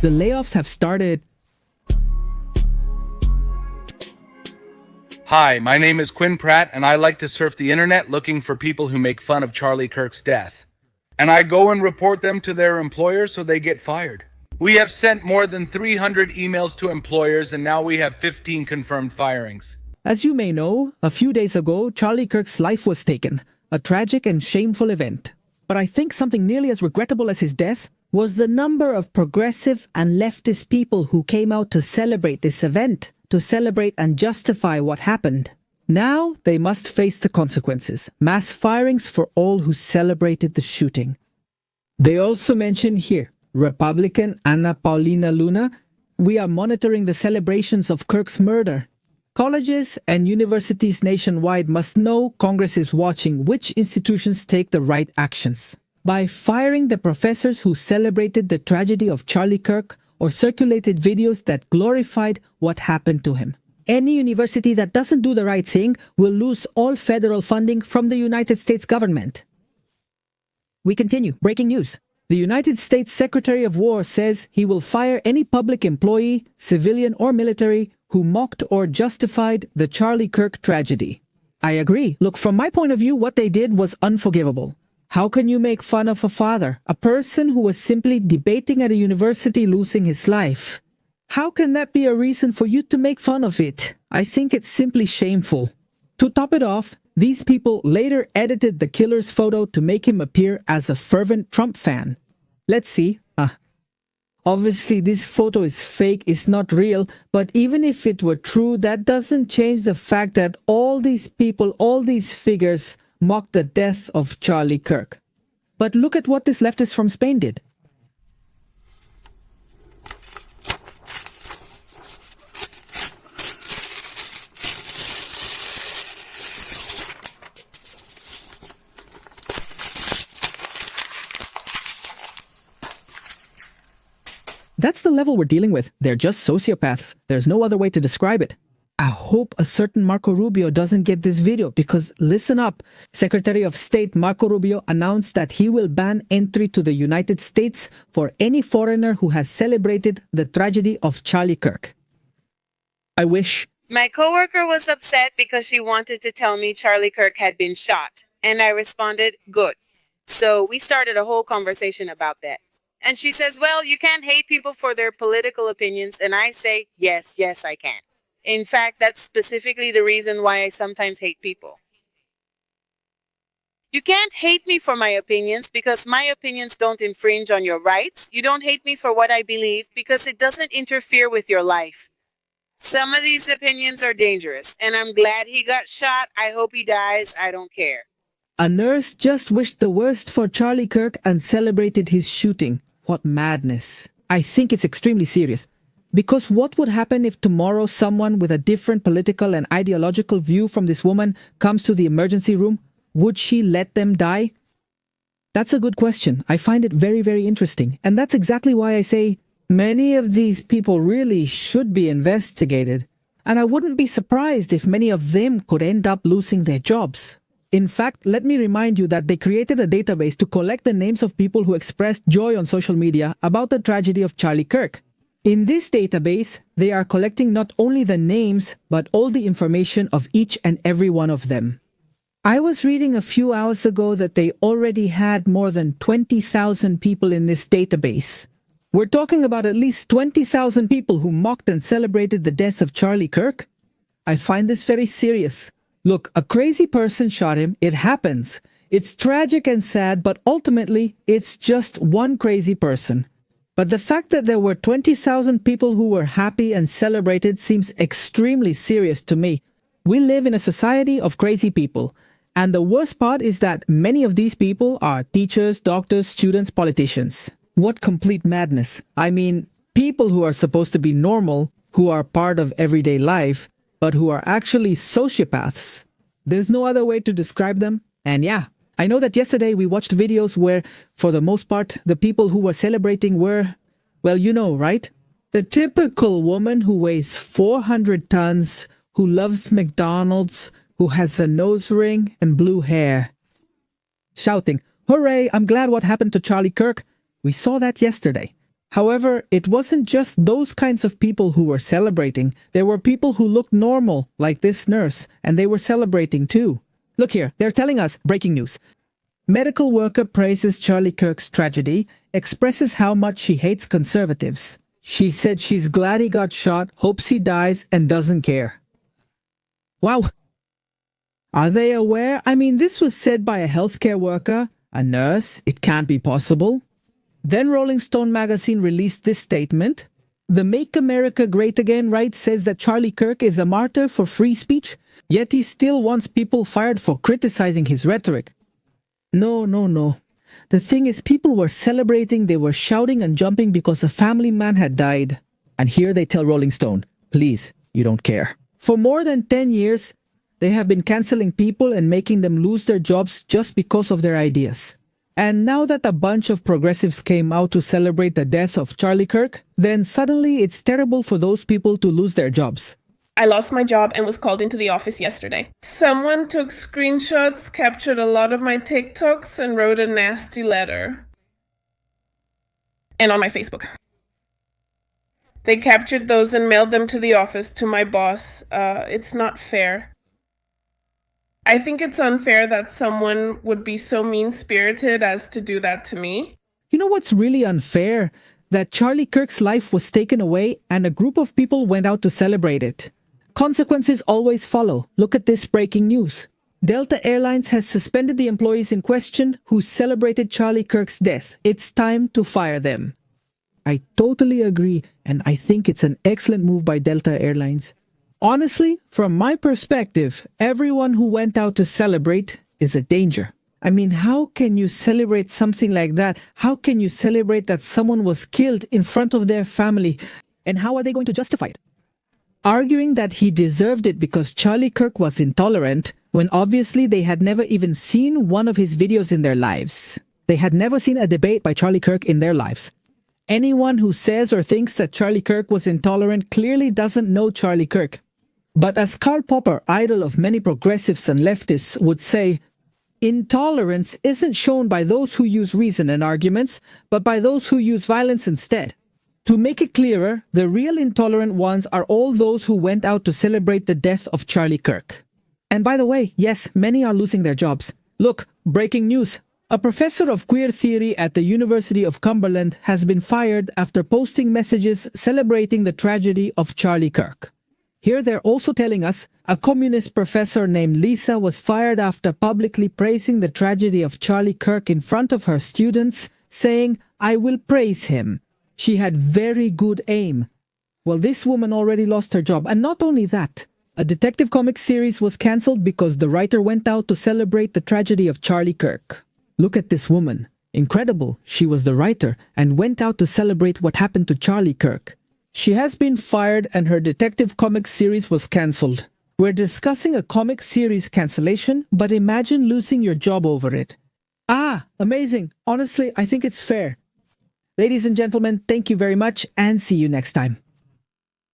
The layoffs have started. Hi, my name is Quinn Pratt, and I like to surf the internet looking for people who make fun of Charlie Kirk's death. And I go and report them to their employers so they get fired. We have sent more than 300 emails to employers, and now we have 15 confirmed firings. As you may know, a few days ago, Charlie Kirk's life was taken, a tragic and shameful event. But I think something nearly as regrettable as his death was the number of progressive and leftist people who came out to celebrate this event, to celebrate and justify what happened. Now they must face the consequences, mass firings for all who celebrated the shooting. They also mention here, Republican Ana Paulina Luna, we are monitoring the celebrations of Kirk's murder. Colleges and universities nationwide must know Congress is watching which institutions take the right actions. By firing the professors who celebrated the tragedy of Charlie Kirk or circulated videos that glorified what happened to him. Any university that doesn't do the right thing will lose all federal funding from the United States government. We continue. Breaking news. The United States Secretary of War says he will fire any public employee, civilian or military, who mocked or justified the Charlie Kirk tragedy. I agree. Look, from my point of view, what they did was unforgivable. How can you make fun of a father, a person who was simply debating at a university losing his life? How can that be a reason for you to make fun of it? I think it's simply shameful. To top it off, these people later edited the killer's photo to make him appear as a fervent Trump fan. Let's see. Obviously, this photo is fake, it's not real, but even if it were true, that doesn't change the fact that all these people, all these figures, mocked the death of Charlie Kirk. But look at what this leftist from Spain did. That's the level we're dealing with. They're just sociopaths. There's no other way to describe it. I hope a certain Marco Rubio doesn't get this video because, listen up, Secretary of State Marco Rubio announced that he will ban entry to the United States for any foreigner who has celebrated the tragedy of Charlie Kirk. I wish. My coworker was upset because she wanted to tell me Charlie Kirk had been shot, and I responded, good. So we started a whole conversation about that. And she says, well, you can't hate people for their political opinions. And I say, yes, I can. In fact, that's specifically the reason why I sometimes hate people. You can't hate me for my opinions because my opinions don't infringe on your rights. You don't hate me for what I believe because it doesn't interfere with your life. Some of these opinions are dangerous, and I'm glad he got shot. I hope he dies. I don't care. A nurse just wished the worst for Charlie Kirk and celebrated his shooting. What madness. I think it's extremely serious. Because what would happen if tomorrow someone with a different political and ideological view from this woman comes to the emergency room? Would she let them die? That's a good question. I find it very, very interesting. And that's exactly why I say many of these people really should be investigated. And I wouldn't be surprised if many of them could end up losing their jobs. In fact, let me remind you that they created a database to collect the names of people who expressed joy on social media about the tragedy of Charlie Kirk. In this database, they are collecting not only the names, but all the information of each and every one of them. I was reading a few hours ago that they already had more than 20,000 people in this database. We're talking about at least 20,000 people who mocked and celebrated the death of Charlie Kirk. I find this very serious. Look, a crazy person shot him. It happens. It's tragic and sad, but ultimately, it's just one crazy person. But the fact that there were 20,000 people who were happy and celebrated seems extremely serious to me. We live in a society of crazy people. And the worst part is that many of these people are teachers, doctors, students, politicians. What complete madness. I mean, people who are supposed to be normal, who are part of everyday life, but who are actually sociopaths. There's no other way to describe them. And yeah, I know that yesterday we watched videos where, for the most part, the people who were celebrating were, well, you know, right? The typical woman who weighs 400 tons, who loves McDonald's, who has a nose ring and blue hair. Shouting, hooray, I'm glad what happened to Charlie Kirk. We saw that yesterday. However, it wasn't just those kinds of people who were celebrating. There were people who looked normal, like this nurse, and they were celebrating too. Look here, they're telling us breaking news. Medical worker praises Charlie Kirk's tragedy, expresses how much she hates conservatives. She said she's glad he got shot, hopes he dies, and doesn't care. Wow. Are they aware? I mean, this was said by a healthcare worker, a nurse. It can't be possible. Then Rolling Stone magazine released this statement. The Make America Great Again right says that Charlie Kirk is a martyr for free speech, yet he still wants people fired for criticizing his rhetoric. No. The thing is, people were celebrating, they were shouting and jumping because a family man had died. And here they tell Rolling Stone, please, you don't care. For more than 10 years, they have been canceling people and making them lose their jobs just because of their ideas. And now that a bunch of progressives came out to celebrate the death of Charlie Kirk, then suddenly it's terrible for those people to lose their jobs. I lost my job and was called into the office yesterday. Someone took screenshots, captured a lot of my TikToks, and wrote a nasty letter. And on my Facebook. They captured those and mailed them to the office, to my boss. It's not fair. I think it's unfair that someone would be so mean-spirited as to do that to me. You know what's really unfair? That Charlie Kirk's life was taken away and a group of people went out to celebrate it. Consequences always follow. Look at this breaking news. Delta Airlines has suspended the employees in question who celebrated Charlie Kirk's death. It's time to fire them. I totally agree, and I think it's an excellent move by Delta Airlines. Honestly, from my perspective, everyone who went out to celebrate is a danger. I mean, how can you celebrate something like that? How can you celebrate that someone was killed in front of their family? And how are they going to justify it? Arguing that he deserved it because Charlie Kirk was intolerant, when obviously they had never even seen one of his videos in their lives. They had never seen a debate by Charlie Kirk in their lives. Anyone who says or thinks that Charlie Kirk was intolerant clearly doesn't know Charlie Kirk. But as Karl Popper, idol of many progressives and leftists, would say, intolerance isn't shown by those who use reason and arguments, but by those who use violence instead. To make it clearer, the real intolerant ones are all those who went out to celebrate the death of Charlie Kirk. And by the way, yes, many are losing their jobs. Look, breaking news. A professor of queer theory at the University of Cumberland has been fired after posting messages celebrating the tragedy of Charlie Kirk. Here they're also telling us a communist professor named Lisa was fired after publicly praising the tragedy of Charlie Kirk in front of her students, saying, "I will praise him. She had very good aim." Well, this woman already lost her job. And not only that, a Detective Comics series was cancelled because the writer went out to celebrate the tragedy of Charlie Kirk. Look at this woman. Incredible. She was the writer and went out to celebrate what happened to Charlie Kirk. She has been fired and her Detective Comics series was cancelled. We're discussing a comic series cancellation, but imagine losing your job over it. Amazing. Honestly, I think it's fair. Ladies and gentlemen, thank you very much and see you next time.